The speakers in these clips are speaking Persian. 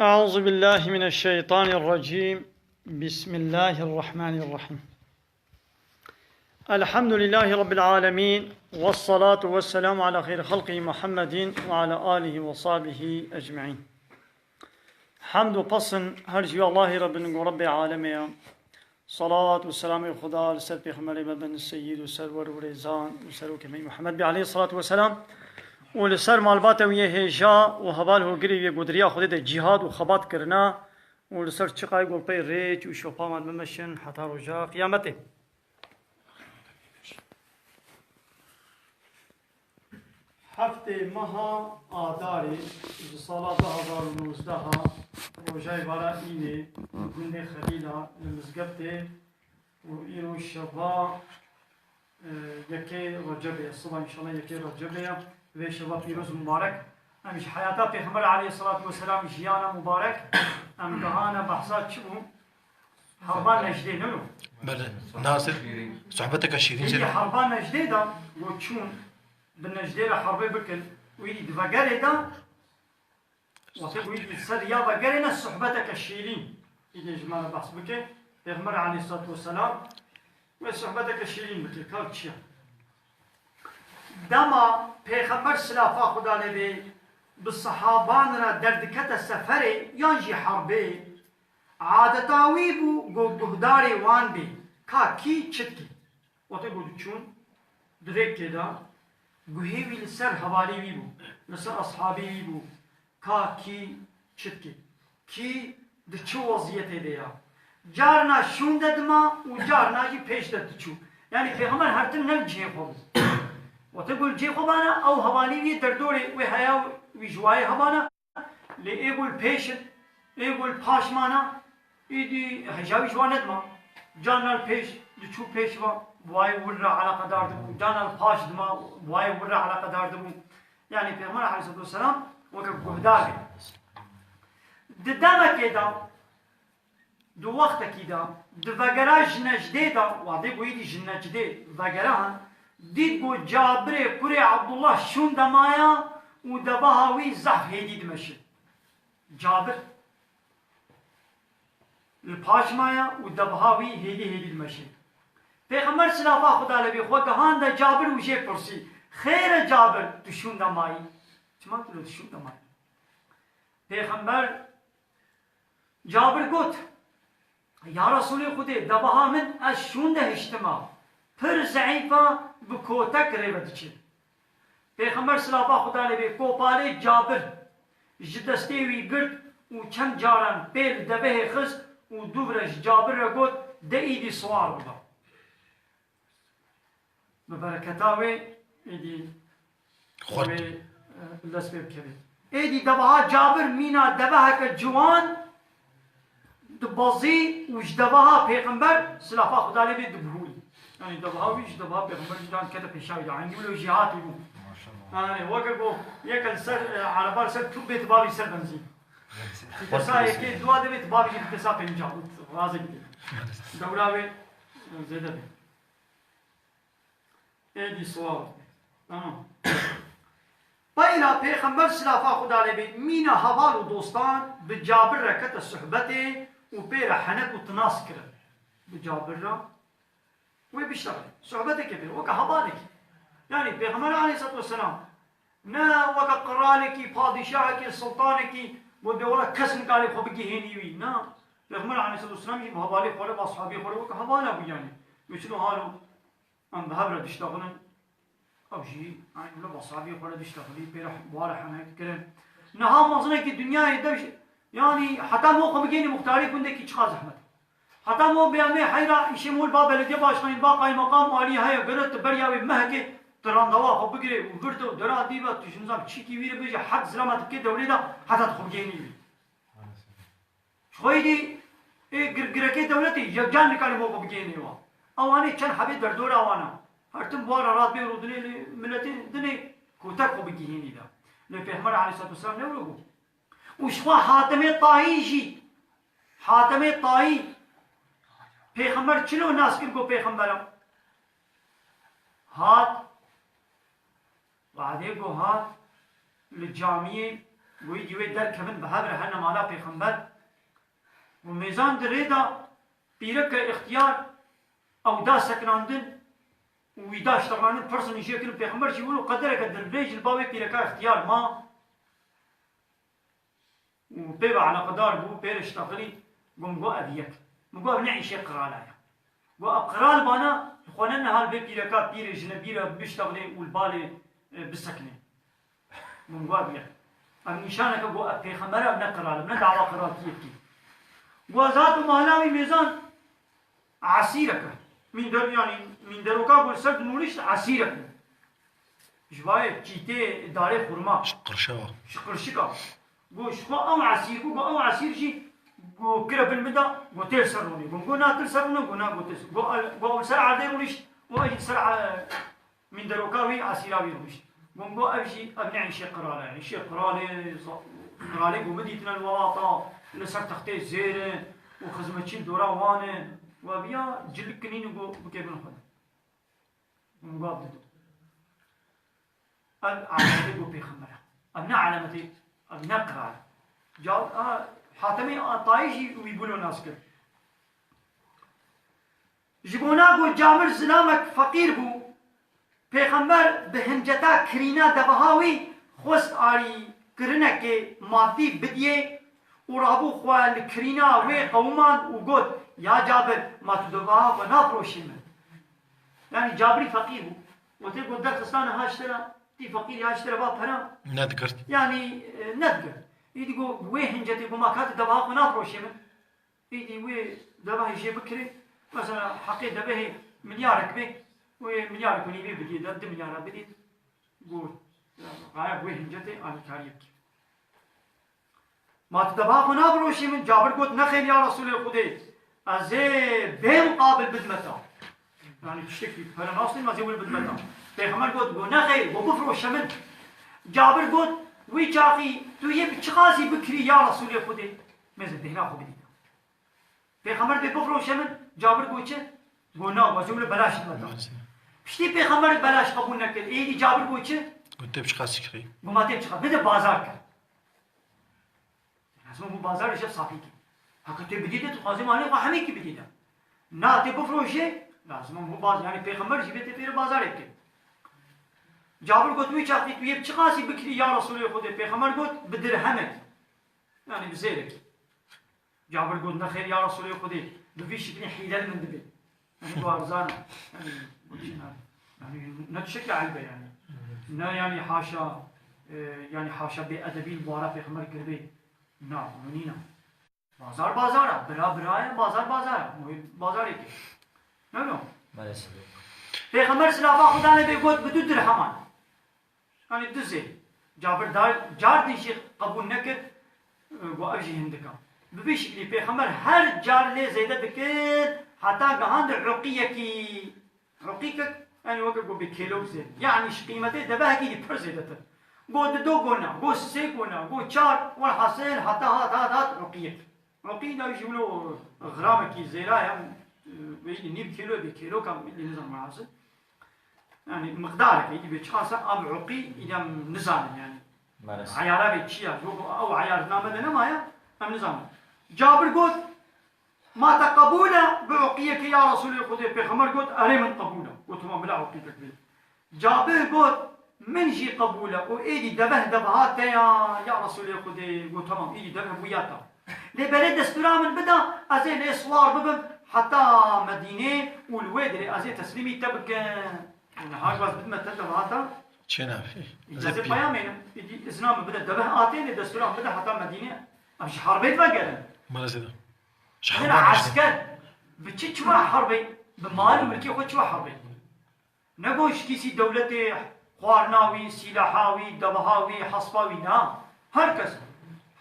أعوذ بالله من الشيطان الرجيم. بسم الله الرحمن الرحيم. الحمد لله رب العالمين، والصلاة والسلام على خير خلقه محمد وعلى آله وصحبه أجمعين. حمد و پسن هرچی الله رب العالمين. صلاة والسلام خدا لسر پیغمبر بن السيد وسرور ورزان وسروك محمد عليه الصلاة والسلام ولسر مالبات ويهجا وهباله قريب يقدريا خديت جهاد وخبات كرنا ولسر شقاي قول بي ريج وشوفا مال ممشن حتى رجا قيامته. هفته مها آداري صلاة 2019 رجاي برا إيني من خليلا المزقبته وإيرو الشباب يكي رجبه الصبح إن شاء الله يكي رجبه وشباب فيروز مبارك. أمش حياته پیغمبر عليه الصلاة والسلام جيانا مبارك أم دهانا بحثات شو حربان نجدي نلو بله ناصر صحبتك الشيرين هي حربان نجدي دا وتشون بالنجدي حربي بكل ويدي دفقالي دا ويدي تسر يا بقالينا صحبتك الشيرين إذا جمال بحث بكل پیغمبر عليه الصلاة والسلام وصحبتك الشيرين بكل كالتشيا دما پیغمبر سلافا خدا لبي بالصحابان را دردكت السفر ينجي حربي عادتاوي بو بهداري وان بي كا كي چتكي وطي بودو چون دريك كده گوهيوي لسر حوالي بو لسر أصحابي بو كا كي چتكي كي دچو وضيته ديا جارنا شون ددما و جارنا جي پیش دد چو يعني پیغمبر هر تن نل جي خوب وتقول جي خوبانا او حوالي دردوري وحيا وجواي حبانا ليقول پیش يقول پاشمانا إيدي هجاوي جواند ما جانا البيش دچو پیش ما بواي ورا على قدار دبو جانا الباش دما بواي ورا على قدار دبو يعني پیغمبر عليه الصلاة والسلام وكب قهداغي دداما كده دو وقت كده دفقرا جنجده دا وعدي بويدي جنجده فقرا ديد بو جابر كوري عبد الله شون دمايا ودبهاوي زحف هيدي دمشي جابر الباشمايا ودبهاوي هيدي دمشي پیغمبر سلافا خدا لبي خو كهان دا جابر وجه پرسي خير جابر تشون دماي چما تلو تشون دماي پیغمبر جابر قلت يا رسول خدي دبها من اشون ده اجتماع پر ضعيفه بكوتك ريبتچ پیغمبر سلافا خدا لبي کوپاره جابر جدسته وی گرد و چند جاران پیل دبه خز و دوبرش جابر را گوت ده ایدی سوار بدا ببرکتاوی ایدی خوی لسبیب کبید ایدی دبها جابر مینا دبها که جوان دبازی و جدبها پیغمبر سلافا خدا لبی دبهوی يعني دبها ويش دبها پیغمبر جان كده پیشاوی دا عندي ولو جهات يقول يعني وقفوا يكل سر على بال سر كل بيت بابي سر بنزين تسا يكيد دوا ده بيت بابي تسا بنجا رازي دوراوي زيادة بي ايدي سوال تمام بايلا پیغمبر سلافا خدا لبي مينا حوال و دوستان بجابر ركت الصحبته و بيرا حنك و تناس كرد بجابر را وبيشتغل صحبته كبير وكا حوالك يعني پیغمبر عليه الصلاة والسلام نا وكا قرالك پادشاهك سلطانك ودولا كسن قالي خو بگهيني وي نا پیغمبر عليه الصلاة والسلام يجب حوالي خوره واصحابي خوره وكا حوالا بو يعني مثلو حالو ام بهبرا دشتغلن او جي يعني ولا واصحابي خوره دشتغلي بيرح بوارا حنك كرن نها مزنه كي دنيا يدوش يعني حتى مو خو بگهيني مختاري كنده كي چخا زحمت حتى مو بيامي حيرا يشمول باب بلديه باشمين باقي مقام عالي هيا قرت برياوي مهكي تراندوا خو بگيري وگرتو درا ديبا تشنزام چيكي وير بيجي حد زلمت كي دوري دا حتى خو بگهيني خويدي اي گرگركي دولتي يجان نكالي مو بگهيني وا اواني چن حبي دردور اوانا هرتم بوار رات بي رودني ملتي دني كوتا خو بگهيني دا لپيغمبر عليه الصلاه والسلام نورو وشوا حاتم طائي جي حاتم طائي پیغمبر چلو ناس کر کو پیغمبرم هات وعده کو هات للجامعه بوی دیوی در کمن بهابر هر نمالا پیغمبر و میزان دريدا بيرك اختيار او دا سكناندن ويدا اشتغلان فرصة نشيكل پیغمبر يقولوا قدرك الدربيج الباوي بيرك اختيار ما وبيبا على قدار بو بير اشتغلي قوم ابيك مقو ابنعي شيء قرالايا وقرال بانا خواننا هال بيرك بير جنبيرا بيشتغلي والبالي بسكنه قوم ابيك النشانك قو پیغمبر ابن قرال ابن دعوة قرالتي وذات مهلاوي ميزان عسيرك من در يعني من دروكا قول سرد نوريش عسيرك جواي جيتي داري خرما شقرشكا قو شخو او عسير قو او عسير شي قو كرا بالمدى قو تيل سروني قو ناتل سروني قو نا قو تيل قو سرع عدي رونيش واجي سرع من دروكاوي عسيراوي رونيش قو ابشي ابنعي شي قرالي يعني شي قرالي قو مديتنا الواطا لسر تختي زيره وخزمتشين دورا وانه وبيا جلك كنين بكيبن خد مقابل العلامة جو بيخمرة أبناء علامتي أبناء قرار جاء حاتمي طايجي ويقولوا ناس كده جبونا جو جامر زلامك فقير بو بيخمر بهنجتا كرينا دبهاوي خوست آري كرنك مادي بديه ورابو خوال كرينا وي قومان وقود يا جابر ما تدبها ونافروشي من يعني جابري فقير وتقول درخستان هاشترا تي فقير هاشترا باب هنا ندقرت يعني ندقر يدقو وي هنجتي وما كانت دبها ونافروشي من يدي وي دبها يجي بكري مثلا حقي دبه مليارك بي وي مليارك ونيبي بدي دد مليار بدي قول غايب وي هنجتي أنا كاريك ما تدبها ونافروشي من جابر قلت نخيل يا رسول الخدي ازي بمقابل بدمتا يعني تشتكي فانا ناصلي ما زي بدمتا پیغمبر قلت قو نخيل وبفروش من جابر قلت وي جاقي تو يب چقازي بكري يا رسول خدي مزه دهنا خو بدي پیغمبر به بفروش من جابر قلت چه قو نا وزول بلاش متا پشتي پیغمبر بلاش قبول نکرد اي جابر قلت چه قلت بچقاس كري قو ما تي بچقاس بده بازار كر لازم مو بازار يشوف صافي حقا تي بديده تقازم عليه وحمي كي بديده نا تي بفروشه لازم مو باز يعني پیغمبر جيبته بير بازار يك جابر قلت وي چاقي تو يب چقاسي بكري يا رسول خدا پیغمبر قلت بدرهمك يعني بزيرك جابر قلت نخير يا رسول خدا بفي شكل حيلال من دبي يعني دو ارزانا يعني نتشكى على يعني نا يعني حاشا يعني حاشا بأدبي البارا پیغمبر كربي نا منينا بازار بازاره برای بازار بازاره بازاری که نه پیغمبر سلافا خدا نبی گفت بدو درهمان يعني دزي جابر دار جار ديشي قبول نكر وأبجي هندكا ببشكلي پیغمبر هر جار لي زيادة بكر حتى قهاند عقيكي عقيكك يعني وقت قو بكيلو زين يعني قيمته دبهكي دي پر زيادة قو دو قونا قو سي قونا قو چار والحاصل حتى هات عقيك عقينا يجيبوا غرامكي زيرا هم نيب كيلو بكيلو كم نظام معاصر يعني مقدارك يجي بتشخاصة أم عقي إذا نظام يعني عيارة بتشيا أو عيار نامنا ما أم نظام جابر قلت ما تقبوله بعقيك يا رسول الله بيخمر قلت أري من قبوله قلت ما بلا عقيك كبير جابر قلت من جي قبوله وإيدي دبهات يا رسول الله قلت تمام إيدي دبه وياتا لبلد دستورا من بدا أزي الإصوار ببم حتى مدينة والوادر أزي تسليمي تبقى هاي بس بدنا تدبهاتا چنا في زي بيامين يجي إسلام بدا دبه آتين دستورا بدا حتى مدينة أمش حربيت ما قالن ما زيدا هنا عسكر بتشي شو حربي بمال ملكي خد شو حربي نقولش كيسي دولتي خوارناوي سلاحاوي دبهاوي حصباوي نا هركز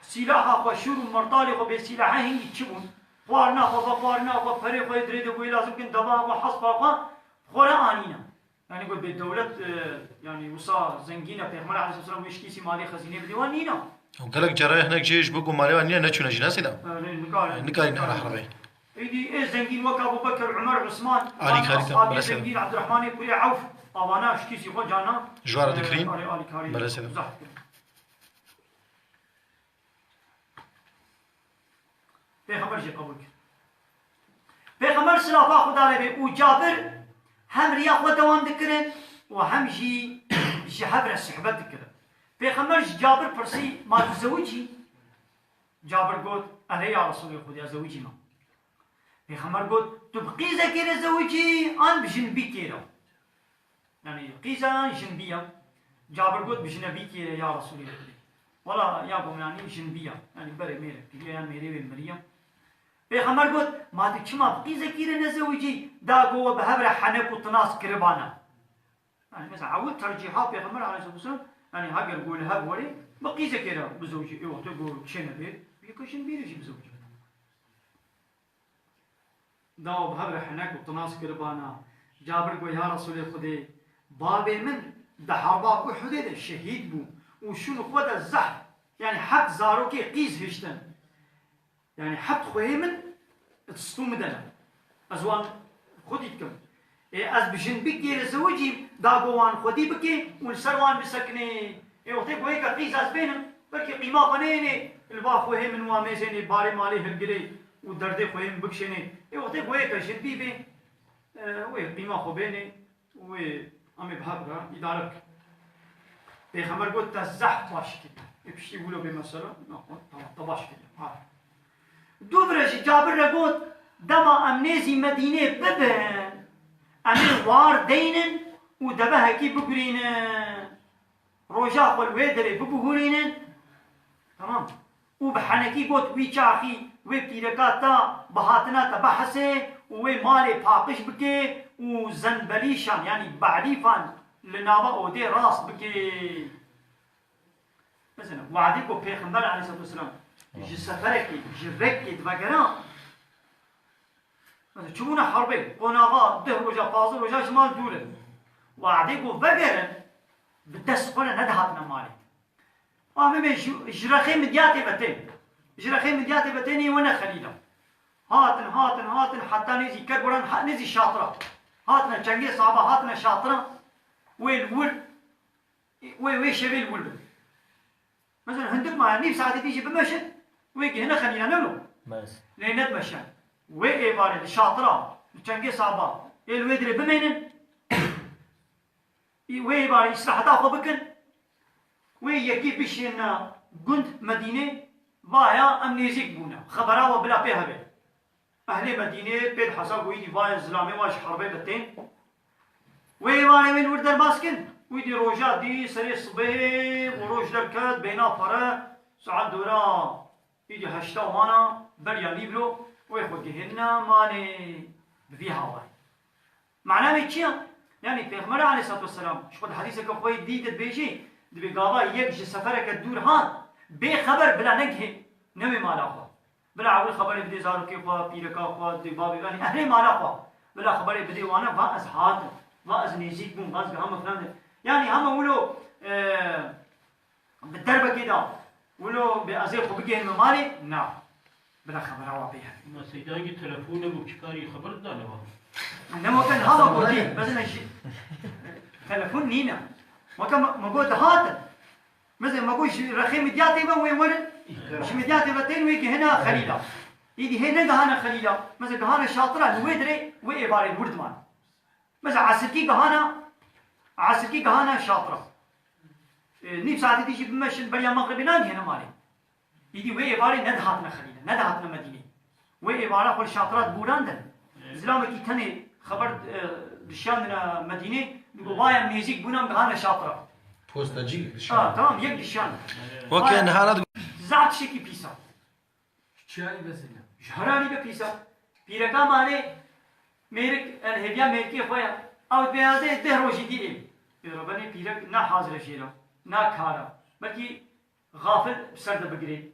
سلاحا وشور مرطالي وبسلاحا هني تشبون خوارنا خوارنا فريق يدري دبوي لازم كن دبها وحصبا خورا آنينا يعني قول بالدولة يعني وصا زنجينا بيغمر عليه الصلاة والسلام ويش كيسي مالي خزينة بديوان نينا وقالك جراي هناك جيش بقوا مالي وانيا نتشو نجناسي دا نكاري على حربي ايدي ايه زنجين وكا ابو بكر عمر عثمان علي كاري بلا زنجين عبد الرحمن كوري عوف ابانا شكيسي خو جانا جوار دكرين بلا سلام پیغمبر جی قبول کرد پیغمبر صلافا خدا لبی و جابر هم ریا خود دوام دکرن و هم جی حبر صحبت دکرن پیغمبر جابر پرسی ما تزوجی جابر قلت أنا يا رسول الله خذ زوجي ما پیغمبر قلت تبقي زكير زوجي أن بجنبي كيرا يعني قيزة جنبية جابر قلت بجنبي كيرا يا رسول الله ولا يا قوم يعني جنبية يعني بري ميرك يعني ميري والمريم پیغمبر قلت ما تكشما بقي زكير نزوجي دا قوة بهبر حنك وطناس كربانا يعني مثلا عود ترجيحات پیغمبر عليه الصلاة والسلام يعني هاجر قول هاب ولي بقي زكير بزوجي ايوه تقول شنو بيت بيكوشن بيرجي بزوجي داو بهبر حنك وطناس كربانا جابر قول يا رسول الله خدي بابي من ده حربا أحد الشهيد بو وشنو خود الزحف يعني حق زاروكي قيز هشتن يعني حق خوهي من تستو مدنا أزوان خودي تكم از بجنبك يا زوجي داغوان خودي بكي والسروان بسكني وقتي قوي كقيز از بينهم بركي قيمة قنيني البا خوهي من واميزيني باري مالي هلقلي ودردي خوهي من بكشيني وقتي قوي كجنبي بي وي قيمة خو بيني وي أمي بهبرا يدارك پیغمبر قلت تزحف باش كده يبشي يقولوا بمثلا طباش كده دو برجي جابر قلت دما أمنيزي مدينة ببن أمين وار دينن ودبها كي بقرينن روجا خل ويدري ببهورينن تمام وبحنكي قلت وي شاخي وي بتيركاتا بهاتنا تبحسي وي مالي باقش بكي وزنبليشان يعني بعريفان لنابا اودي راس بكي مثلا وعديكو بيغمبر عليه الصلاه والسلام جي سفركي جركي دبقران مثلا شمونا حربي قناغا ده رجا قاصر رجا شمال دوله وعديكو بقرن بدس قنا ندهتنا مالي امي جرخي مدياتي بتين جرخي مدياتي بتيني وانا خليله هاتن حتى نزي كربران نزي شاطره هاتنا شنقي صعبه هاتنا شاطره وين وين شبيل الولد مثلا هندك ما نيف ساعة تيجي بمشن ويجي هنا خلينا نلو بس لين نتمشى وين بارد الشاطرة الشنقي صعبة الويدري بمينن وين بارد يسرح تاخذ بكن وين يكي بشينا جند مدينة بايا أمنيزيك بونا خبرها وبلا بيها بي أهل مدينة بيد حساب ويدي بايا الزلامي واش حربي بتين ويواني من ورد الماسكن ويدي روجا دي سري صبيب وروج دركات بينا فرا ساعات دورا يدي هشتا ومانا بريا ليبلو ويخوك هنا ماني بفيها واي معناه ميتشيا يعني پیغمبر عليه الصلاة والسلام شقد حديثك اخوي ديدت بيجي دي بقابا يكجي سفرك الدور هان بخبر بلا نجه نوي مالا خوا بلا عول خبر بدي زارو كي خوا بيركا خوا دي بابي يعني اهلي مالا خوا بلا خبر بدي وانا فاز هات واز نيزيك بون واز هم فلان يعني هم ولو بالدربه كده ولو بازيق بيجي مالي نعم بلا خبر هوا بيها ما سيداقي تلفونه وبشكاري خبر دانا انما كان هذا قولي بس انا شيء تلفون نينا ما كان ما قلت هات مثلا ما قلت رخيم مدياتي وين ورد مش مدياتي بتين ويجي هنا خليله يدي هنا جهانا خليله مثلا جهانا شاطره نويدري وإباري الوردمان مثلا عسكي جهانا شاطره نيف ساعتي تيجي بمشي بريا مغربي ناجي هنا مالي يدي وإباري ندهاتنا خليله ندهاتنا مدينه وإبارة كل شاطرات بوراندن زلامة كي تاني خبر دشان مدينه يقول بايا ميزيك بونام جهانا شاطره بوستاجي تمام يك دشان وكان هذا زعت شيكي بيسا شاي بس هنا شهراني بيسا بيركا ماني ميرك الهدية ميركي خويا او بيازه ده روشي دي ايه ربني بيرك نا حاضر شيرا نا كارا بلكي غافل بسرد بقري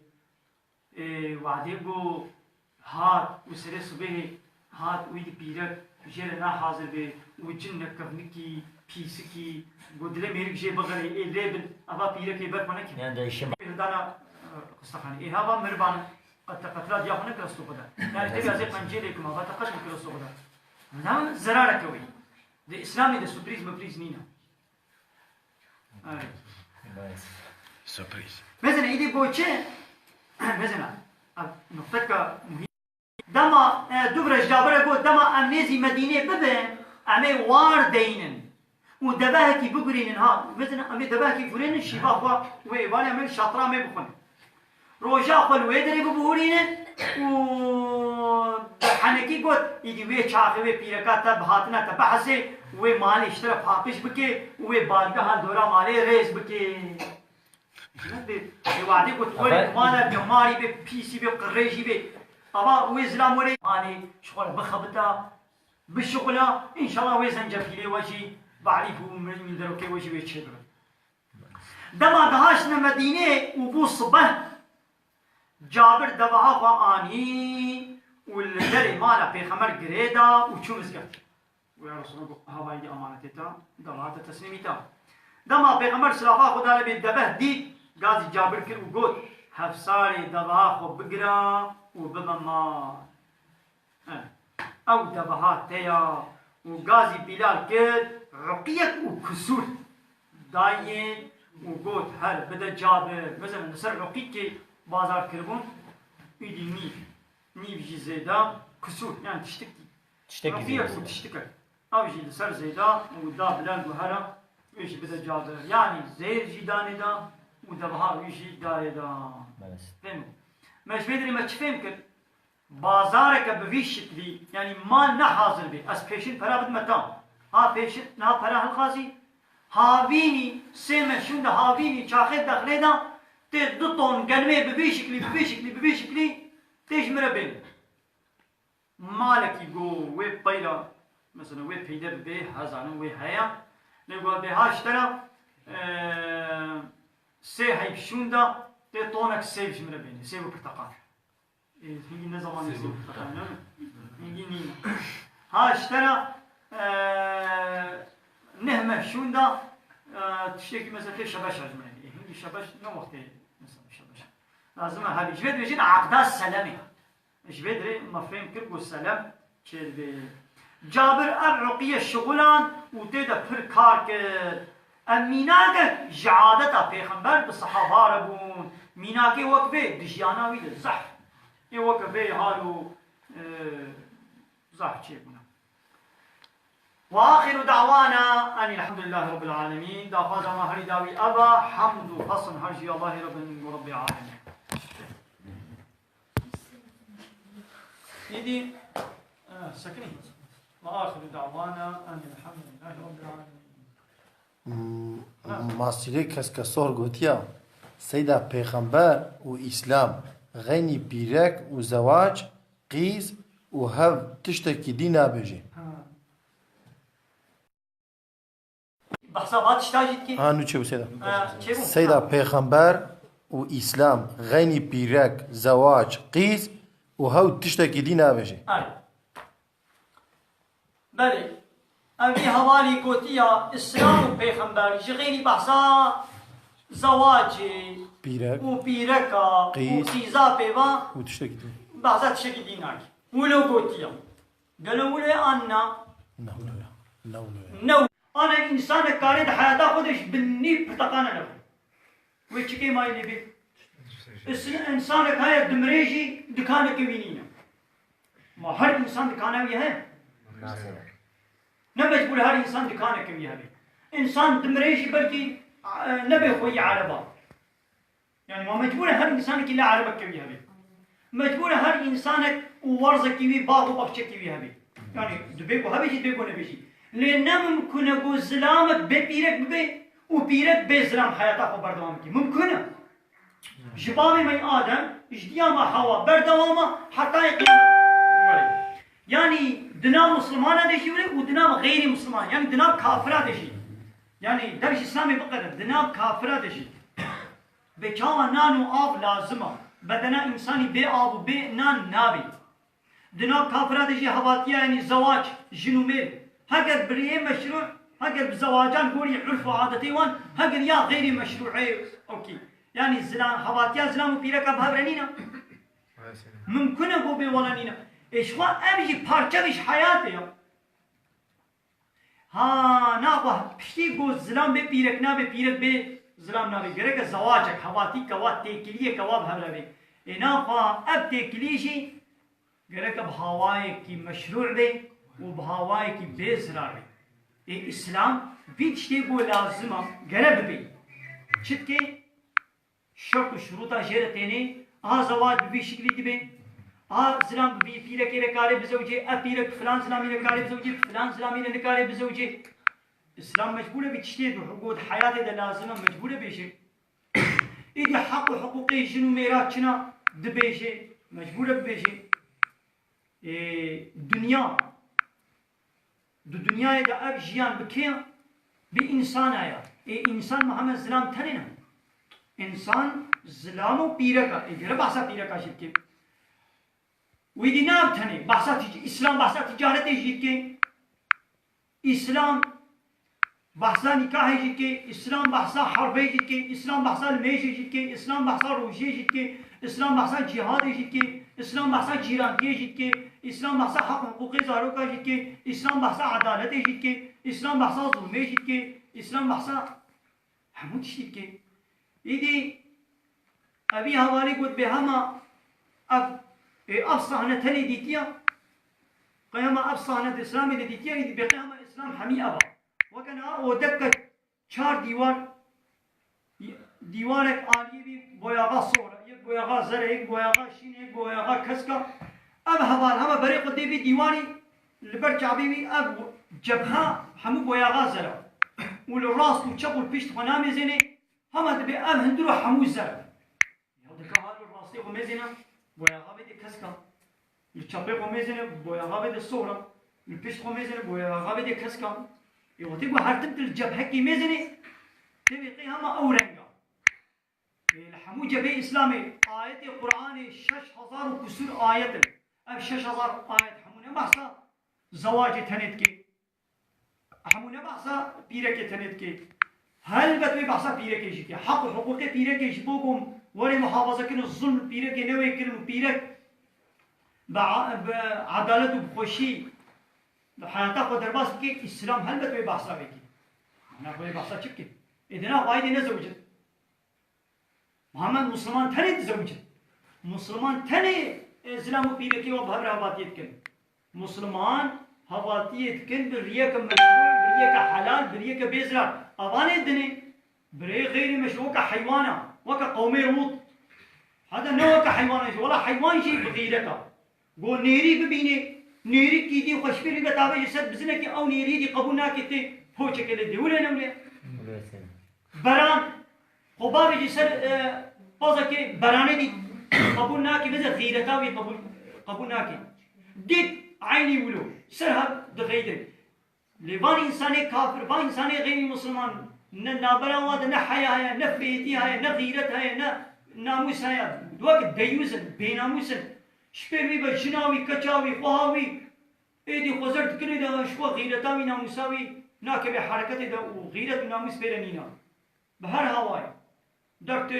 وعدي بو هات وسري صبح هات ويدي بيرك جير نا حاضر بي وجن كفنكي بيسكي قدله ميرك جي بغري ايه ليبل ابا بيرك يبرك منك يعني ده يشم دانا قصتخاني إيه هذا مربان قد تقتلت يا هناك رسول قدر يعني تبي أزيد من جيلك ما بتقتل كرسول قدر نعم زرارة كوي ده إسلامي ده سوبريز مبريز نينا بس سربريز مثلا إيدي بوتشة مثلا نقطك مهم دما دوبرش جابر قلت دما أمنيزي مدينة ببن أمي وار دينن ودباهكي بقرين ها مثلا أمي دباهكي فرين الشباب ويباني أمي شاطرة مي بخون روجا خل ويدري ببورين و حنكي قلت يجي وي شاخي وي بيركاتا بهاتنا تبحثي وي مال اشترى فاقش بكي وي بارگاه دورا مالي ريس بكي وعدي قلت وي مالا بماري بي بيسي بي قريجي بي أما ويزلام ولي ماني شغل بخبطة بالشغلة إن شاء الله ويزن جفيلي وجي بعرفه من دروكي وجي بيتشدر دما دهاشنا مدينة وبو صبح جابر دبها وآني والدري مالا بيخمر قريدا وشو مزقت ويا رسول الله هواي دي أمانتتا دبها تسليمتا دما بيخمر سلافا خدا لبي دبه دي غازي جابر كر وقود هفساري دبها خو بقرا وبما او دبها تيا وغازي بلال كر رقيق وكسور داين وقود هل بدا جابر مثلا نسر رقيق بازار كربون يدي نيف جي زيدا كسور يعني تشتكي رقيق وتشتكي او جي نسر زيدا ودا بلال وهلا ويش بدا جابر يعني زير جي داني دا ودبها ويجي داي دا فهموا مش بدري ما تفهم كر بازارك بفيش شكلي يعني ما نحاضر به اس بيشن فرا بد متام ها بيشن نا فرا الخازي هاويني سيما شون ده هاويني شاخد دخلي دا تدطون قلمي بفي شكلي تيش مربين مالك يقول وي بيلا مثلا وي بيدر به هزانو وي هيا نقول بها اشترى سي هاي شوندا تطونك سيف مربين سيف برتقال هي نظام سيف برتقال هي نينا ها اشترى نهمه شوندا تشتكي مثلا شبش عجماني هي شبش نو وقت مثلا شبش لازم هذه جبد بيجين عقدات سلامي جبد مفهوم كربو السلام كل جابر الرقيه الشغلان وتدا فر كارك میناک جعادتا پیغمبر به صحابه ربون میناک وقفه دشیانا وید زح ای وقفه حالو زح چه بنا وآخر دعوانا أن الحمد لله رب العالمين دافاز ما هري داوي أبا حمد وفصل هرجي الله رب العالمين يدي سكني وآخر دعوانا أن الحمد لله رب العالمين ماسیری کس کسور گوتیا سیدا پیغمبر و اسلام غنی بیرک و زواج قیز و هف تشتکی دی نابجی بحثابات اشتاجت کی؟ نو چه سیدا سیدا پیغمبر و اسلام غنی بیرک زواج قیز و هف تشتکی دی نابجی بله أبي هوالي كوتيا إسلام وبيخمبر جغيني بحثا زواجي بیرک وبيركا وقيزا بيبا وتشتكي بحثا تشكي ديناك ولو كوتيا قالوا ولا أنا نو أنا إنسان كارد حياته خودش بني برتقانا له ويشكي ما يلي إنسانك هاي دمريجي دكانك وينينا ما هر إنسان دكانه وياه نبي تقول هذا إنسان دكانه كم يهبي إنسان دمريش بلكي نبي خوي عربا يعني ما مجبور هر إنسان كلا عربا كم يهبي مجبور هر إنسان وورزة كيوي باغ وبخشة كيوي يهبي يعني دبيكو هبي جي دبيكو نبيشي لأن ممكن أقول زلامك ببيرك ببي وبيرك بزلام حياتك وبردوامك ممكن جبابي من آدم اجدياما حوا بردوامه حتى يقيم يعني دنام مسلمان دشي ودنام غير مسلمان يعني دنام كافر دشي يعني درش اسلامي بقدر دنام كافر دشي بكاوا نانو آب لازمه بدنا انساني بي آب و بي نان نابي دنام كافر دشي هواتيا يعني زواج جنومير هاگر بريه مشروع هاگر بزواجان قولي عرف وعادتي وان هاگر يا غير مشروعي اوكي يعني زلان هواتيا زلان و بيركا بهبرنينا ممكن اقو بي ولانينا إيش هو أمشي بارتشافيش حياتي يا ها نابه بشتي جو زلام ببيرك نابه بيرك بزلام نابه غيرك زواجك حواتي كوات تكليه كواب هبلا بي إناقا أبتك ليشي قالك بهواي كي مشروع بي وبهواي كي بيزرار بي إسلام بيتشتي بو لازمة قرب بي شتكي شرط وشروطا جيرتيني زواج بي شكلي دبي زلام بي بيرك ركاري بزوجي أبيرك فلان زلامي ركاري بزوجي فلان زلامي ركاري بزوجي إسلام مجبولة بتشتيد وحقوق حياتي ده لازمة مجبولة بيشي إذا حق وحقوقي جنو ميراتشنا دبيشي مجبولة بيشي دنيا دنيا إذا أب جيان بكيا بإنسان آيا إنسان محمد زلام تنينا إنسان زلامو بيركا إذا بحثا بيركا شركي ويدي ناب تني بحثا إسلام بحثا تجارة جيكي إسلام بحثا نكاح جيكي إسلام بحثا حرب جيكي إسلام بحثا الميش جيكي إسلام بحثا روجي جيكي إسلام بحثا جهاد جيكي إسلام بحثا جيرانكي جيكي إسلام بحثا حق حقوقي زاروكا جيكي إسلام بحثا عدالة جيكي إسلام بحثا ظلم جيكي إسلام بحثا حمود جيكي إيدي أبي هوالي قد بهما أب صهنة تلي ديتيا قيامة أب صهنة إسلامي ديتيا إيدي بقيامة إسلام حمي أبا وكان ودكة شار ديوارك عالية بي بوياغا صورة يك بوياغا زرع يك بوياغا شين يك بوياغا كسكا أب هوال هما بريق دي بي ديواني لبرجع بي أب جبها حمو بوياغا زرع والراس والشق والبيشت خنامي زيني هما دبي أب هندرو حمو زرع يهودك هالو الراسي قميزينا بوياغا بي دي كسكا الشقي قميزينا بوياغا بي دي صورة البيشت قميزينا بوياغا بي دي كسكا يوتيبو هرتبت الجبهة كي ميزني تبي قيامة أورنجا الحمو جبهة إسلامي آية القرآن 6000 وكسور آية أب 6000 آية حمونا بحثا زواج تنتكي حمونا بحثا بيرك تنتكي هل بتوي بحثا بيرك يجيكي حق حقوق بيرك يجبوكم ولي محافظة كن الظلم بيرك نوي كن بيرك بعدالة وبخوشي حياتك ودرباس بكي إسلام هل بتوي بحثا بكي أنا بتوي بحثا شبكي إذن وايدي نزوجت محمد مسلمان تاني تزوجت مسلمان تاني إسلام بيركي وبهر هباتيت كن مسلمان هباتيت كن بريك مشروع بريك حلال بريك بيزرار أباني الدني بري غير مشروع كحيوانا وكقومي روت هذا نوع كحيوانا ولا حيوان شيء بغيرك قول نيري ببيني نيري كي دي خوشبيري بتابع يسد بزنك أو نيري دي قبولنا كتي هو شكل دي ولا نملي بران خباب جسر قصدك برانه دي قبولنا كي بس غيرتها وي قبولنا كي ديت عيني ولو سرها دغيدر لبان إنسان كافر بان إنسان غير مسلمان نابرا واد نحيا هي نفيتي هي نغيرت هي ناموس هي دوك ديوزن بيناموسن شبيري بجناوي كچاوي قهاوي ايدي خزرت كني دا شو غيرتاوي ناموساوي ناكب حركتي دا وغيرت ناموس بيرنينا بهر هواي دكت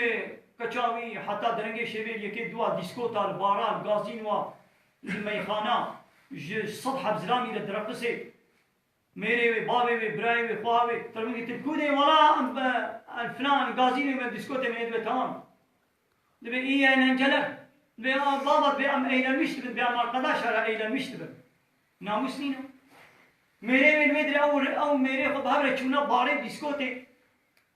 كچاوي حتى درنگي شبيل يكي دوا ديسكوتا الباران غازينوا الميخانه سطح بزلامي لدرقسي मेरे वे बाबे वे ब्राए वे ख्वावे तरमुगी तिबकुदे वाला الفلان غازيني من ديسكوتي من دبي تمام دبي إيه ننجلر دبي بابا دبي أم أين المشتبه دبي أم القداش على أين المشتبه ناموسنينا मेरे वे مدري أو मेरे خب هبره چونا باره ديسكوتي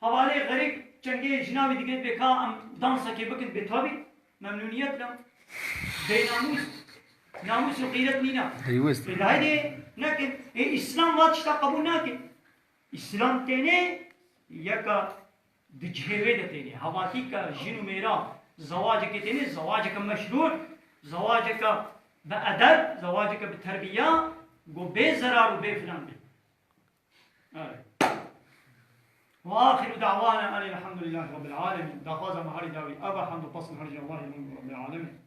حوالي غريب چنگه جنابي ديگه بكا أم دانسا كي بكن بتوابي ممنونيت لهم دي ناموس وغيرت نينا ديوست هيدي لكن الإسلام واتش قبول ناكن إسلام تاني يكا دجهوه تاني هواتي كا جنو ميرا زواجك تاني زواجك مشروع زواجك بأدب زواجك بتربية قو بزرار وبفلان بي وآخر دعوانا أن الحمد لله رب العالمين دعوانا مهاري داوي أبا حمد فصل هرج الله رب العالمين